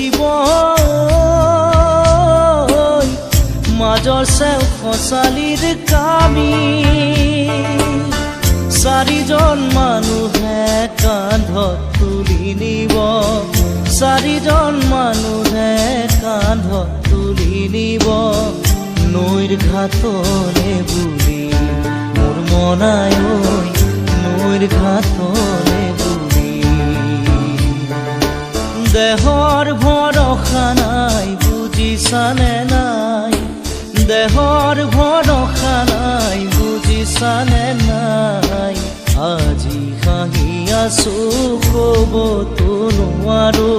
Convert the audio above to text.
পৰিব মাজৰ চেও খচালিৰ কামি চাৰিজন মানুহে কান্ধত তুলি নিব চাৰিজন মানুহে কান্ধত তুলি নিব নৈৰ ঘাটলে বুলি মোৰ মনাই ঐ নৈৰ ঘাটলে বুলি দেহৰ ভৰসা নাই বুজিছানে নাই দেহৰ ভৰসা নাই বুজিছানে নাই আজি হাঁহি আছো ক'বতো নোৱাৰো